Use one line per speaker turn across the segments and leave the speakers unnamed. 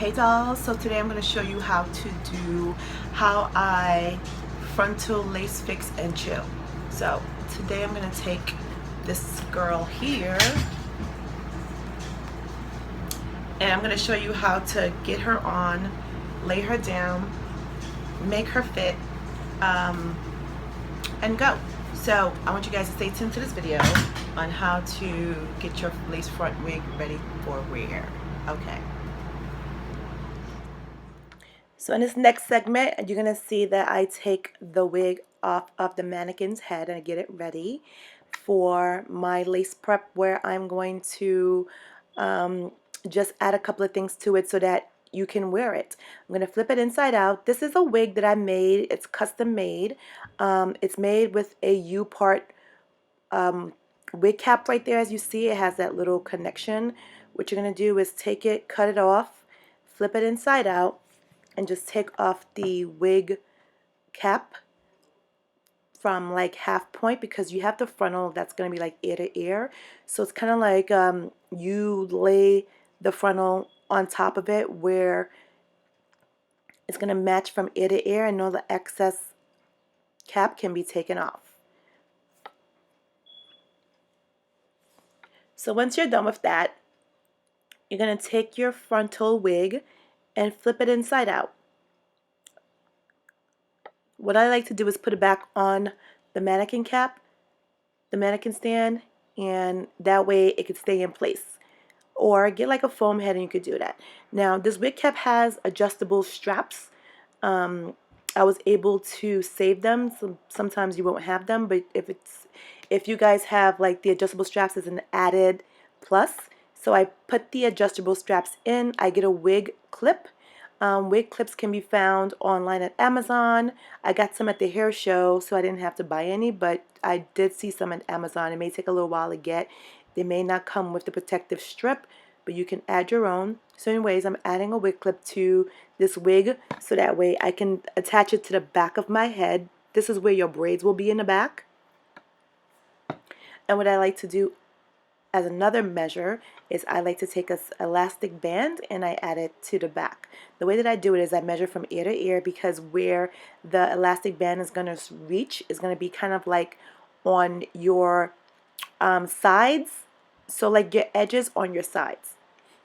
Hey dolls, so today I'm going to show you how I frontal lace fix and chill. So today I'm going to take this girl here and I'm going to show you how to get her on, lay her down, make her fit, and go. So I want you guys to stay tuned to this video on how to get your lace front wig ready for wear. Okay. So in this next segment, you're going to see that I take the wig off of the mannequin's head and I get it ready for my lace prep, where I'm going to just add a couple of things to it so that you can wear it. I'm going to flip it inside out. This is a wig that I made. It's custom made. It's made with a U-part wig cap right there. As you see, it has that little connection. What you're going to do is take it, cut it off, flip it inside out, and just take off the wig cap from like half point, because you have the frontal that's going to be like ear to ear. So it's kind of like you lay the frontal on top of it where it's going to match from ear to ear, and all the excess cap can be taken off. So once you're done with that, you're going to take your frontal wig and flip it inside out. What I like to do is put it back on the mannequin cap, the mannequin stand, and that way it could stay in place. Or get like a foam head and you could do that. Now this wig cap has adjustable straps. I was able to save them. So sometimes you won't have them, but if you guys have like the adjustable straps as an added plus. So I put the adjustable straps in. I get a wig clip. Wig clips can be found online at Amazon. I got some at the hair show, so I didn't have to buy any, but I did see some at Amazon. It may take a little while to get. They may not come with the protective strip, but you can add your own. So anyways, I'm adding a wig clip to this wig so that way I can attach it to the back of my head. This is where your braids will be in the back. And what I like to do as another measure is I like to take an elastic band and I add it to the back. The way that I do it is I measure from ear to ear, because where the elastic band is going to reach is going to be kind of like on your sides, so like your edges on your sides.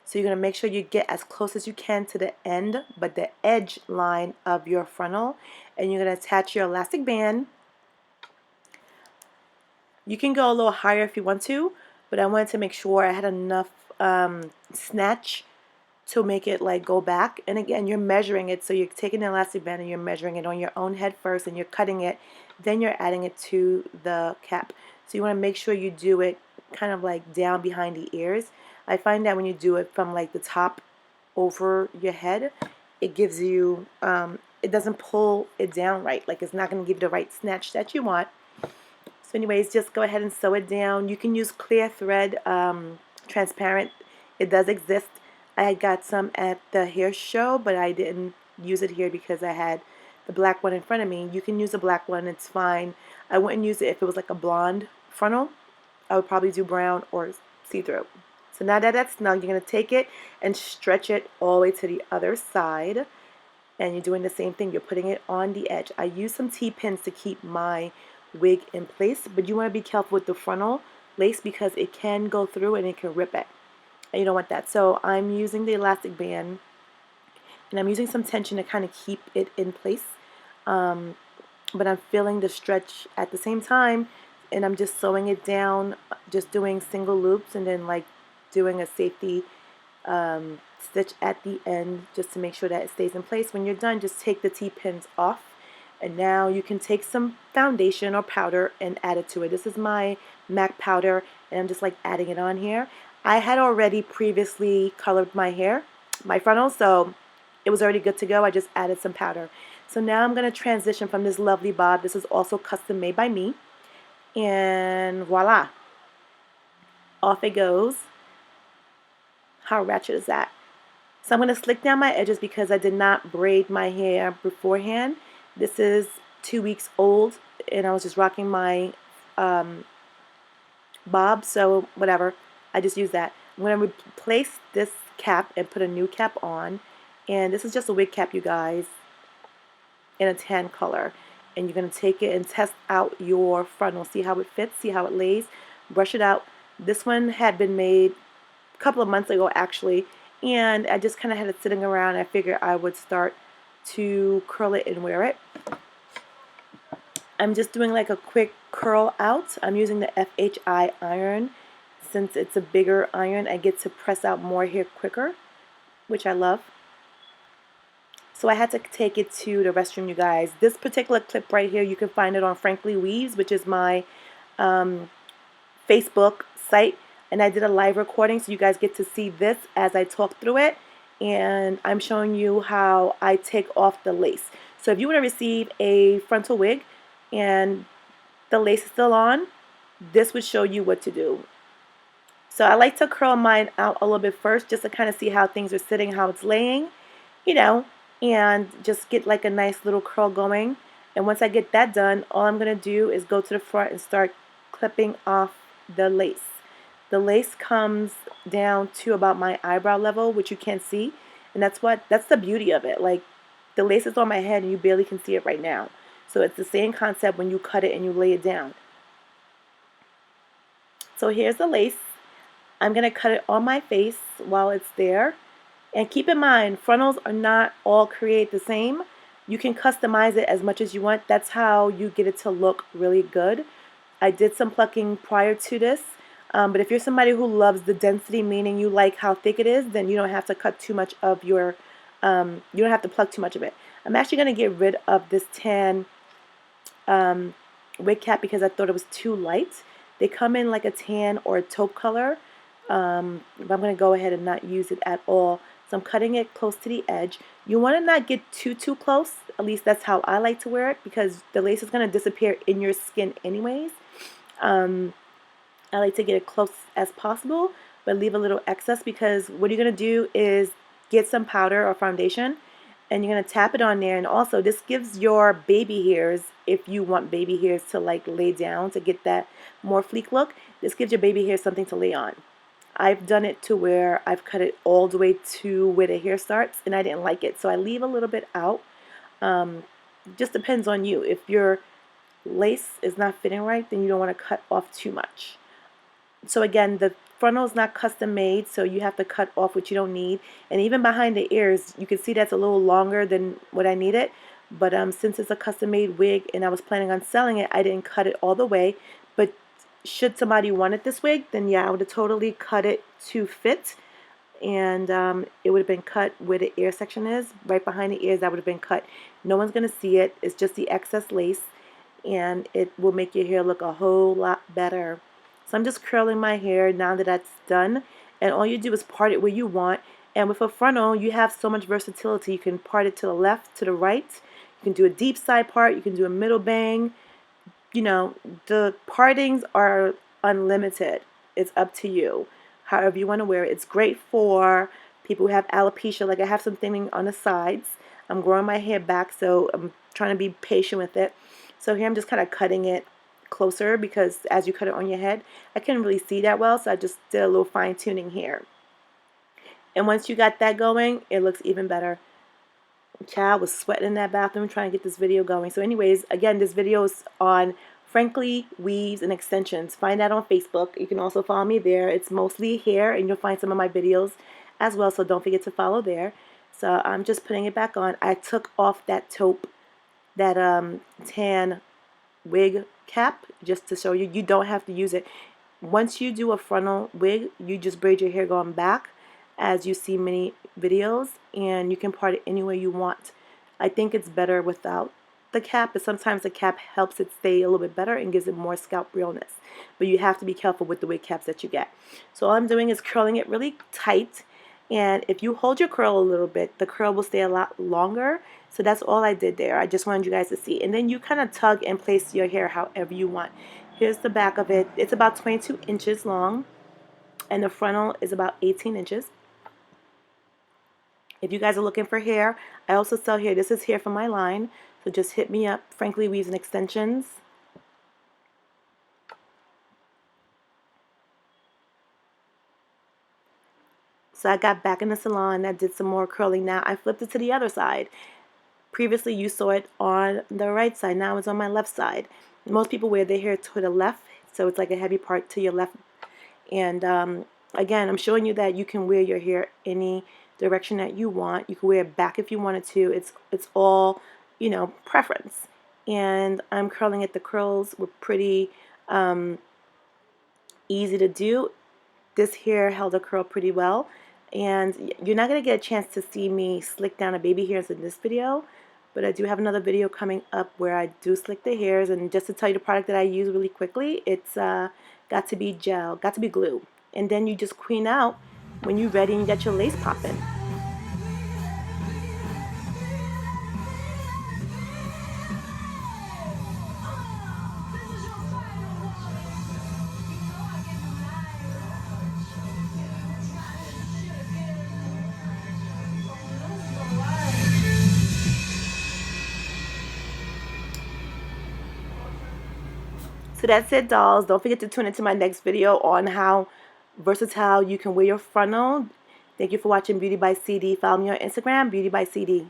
So you're going to make sure you get as close as you can to the end, but the edge line of your frontal, and you're going to attach your elastic band. You can go a little higher if you want to, but I wanted to make sure I had enough snatch to make it like go back. And again, you're measuring it, so you're taking the elastic band and you're measuring it on your own head first, and you're cutting it, then you're adding it to the cap. So you want to make sure you do it kind of like down behind the ears. I find that when you do it from like the top over your head, it gives you, it doesn't pull it down right. Like it's not going to give you the right snatch that you want. So anyways, just go ahead and sew it down. You can use clear thread, transparent. It does exist. I got some at the hair show, but I didn't use it here because I had the black one in front of me. You can use a black one, it's fine. I wouldn't use it if it was like a blonde frontal. I would probably do brown or see-through. So now that that's snug, you're going to take it and stretch it all the way to the other side. And you're doing the same thing. You're putting it on the edge. I use some T-pins to keep my wig in place, but you want to be careful with the frontal lace because it can go through and it can rip it. And you don't want that. So I'm using the elastic band and I'm using some tension to kind of keep it in place. But I'm feeling the stretch at the same time, and I'm just sewing it down, just doing single loops and then like doing a safety stitch at the end just to make sure that it stays in place. When you're done, just take the T-pins off, and now you can take some foundation or powder and add it to it. This is my MAC powder, and I'm just like adding it on here. I had already previously colored my hair, my frontal, so it was already good to go. I just added some powder. So now I'm going to transition from this lovely bob. This is also custom made by me. And voila. Off it goes. How ratchet is that? So I'm going to slick down my edges because I did not braid my hair beforehand. This is 2 weeks old, and I was just rocking my bob, so whatever. I just use that. I'm going to replace this cap and put a new cap on, And this is just a wig cap, you guys, in a tan color. And you're going to take it and test out your frontal. See how it fits, see how it lays. Brush it out. This one had been made a couple of months ago, actually. And I just kind of had it sitting around. I figured I would start to curl it and wear it. I'm just doing like a quick curl out. I'm using the FHI iron. Since it's a bigger iron, I get to press out more hair quicker, which I love. So I had to take it to the restroom, you guys. This particular clip right here, you can find it on Frankly Weaves, which is my Facebook site. And I did a live recording, so you guys get to see this as I talk through it. And I'm showing you how I take off the lace. So if you want to receive a frontal wig and the lace is still on, this would show you what to do. So I like to curl mine out a little bit first, just to kind of see how things are sitting, how it's laying, you know, and just get like a nice little curl going. And once I get that done, all I'm going to do is go to the front and start clipping off the lace. The lace comes down to about my eyebrow level, which you can't see, and that's the beauty of it. Like, the lace is on my head and you barely can see it right now. So it's the same concept when you cut it and you lay it down. So here's the lace. I'm going to cut it on my face while it's there. And keep in mind, frontals are not all created the same. You can customize it as much as you want. That's how you get it to look really good. I did some plucking prior to this. But if you're somebody who loves the density, meaning you like how thick it is, then you don't have to cut too much of your, you don't have to pluck too much of it. I'm actually going to get rid of this tan wig cap because I thought it was too light. They come in like a tan or a taupe color. But I'm going to go ahead and not use it at all. So I'm cutting it close to the edge. You want to not get too close. At least that's how I like to wear it, because the lace is going to disappear in your skin anyways. I like to get it close as possible, but leave a little excess, because what you're going to do is get some powder or foundation, and you're going to tap it on there. And also, this gives your baby hairs, if you want baby hairs to like lay down to get that more fleek look, this gives your baby hairs something to lay on. I've done it to where I've cut it all the way to where the hair starts, and I didn't like it, so I leave a little bit out. Just depends on you. If your lace is not fitting right, then you don't want to cut off too much. So again, the frontal is not custom made, so you have to cut off what you don't need. And even behind the ears, you can see that's a little longer than what I needed. But since it's a custom made wig and I was planning on selling it, I didn't cut it all the way. But should somebody wanted this wig, then yeah, I would have totally cut it to fit. And it would have been cut where the ear section is, right behind the ears. That would have been cut. No one's going to see it. It's just the excess lace, and it will make your hair look a whole lot better. So I'm just curling my hair now that that's done, and all you do is part it where you want. And with a frontal, you have so much versatility. You can part it to the left, to the right. You can do a deep side part. You can do a middle bang. You know, the partings are unlimited. It's up to you, however you want to wear it. It's great for people who have alopecia. Like, I have some thinning on the sides. I'm growing my hair back, so I'm trying to be patient with it. So here I'm just kind of cutting it closer, because as you cut it on your head, I couldn't really see that well, so I just did a little fine tuning here. And once you got that going, it looks even better. Child was sweating in that bathroom trying to get this video going. So anyways, again, this video is on Frankly Weaves and Extensions. Find that on Facebook. You can also follow me there. It's mostly hair, and you'll find some of my videos as well, so don't forget to follow there. So I'm just putting it back on. I took off that taupe, that tan wig cap, just to show you. You don't have to use it. Once you do a frontal wig, you just braid your hair going back, as you see many videos, and you can part it any way you want. I think it's better without the cap, but sometimes the cap helps it stay a little bit better and gives it more scalp realness. But you have to be careful with the wig caps that you get. So all I'm doing is curling it really tight, and if you hold your curl a little bit, the curl will stay a lot longer. So that's all I did there. I just wanted you guys to see. And then you kind of tug and place your hair however you want. Here's the back of it. It's about 22 inches long, and the frontal is about 18 inches. If you guys are looking for hair, I also sell hair. This is hair from my line, so just hit me up, Frankly Weaves and Extensions. So I got back in the salon. I did some more curling. Now I flipped it to the other side. Previously you saw it on the right side. Now it's on my left side. Most people wear their hair to the left, so it's like a heavy part to your left. And again, I'm showing you that you can wear your hair any direction that you want. You can wear it back if you wanted to. It's all, you know, preference. And I'm curling it. The curls were pretty easy to do. This hair held a curl pretty well. And you're not going to get a chance to see me slick down a baby hairs in this video, but I do have another video coming up where I do slick the hairs. And just to tell you the product that I use really quickly, it's got to be gel, got to be glue. And then you just queen out when you're ready and you got your lace popping. So that's it, dolls. Don't forget to tune into my next video on how versatile you can wear your frontal. Thank you for watching Beauty by CD. Follow me on Instagram, Beauty by CD.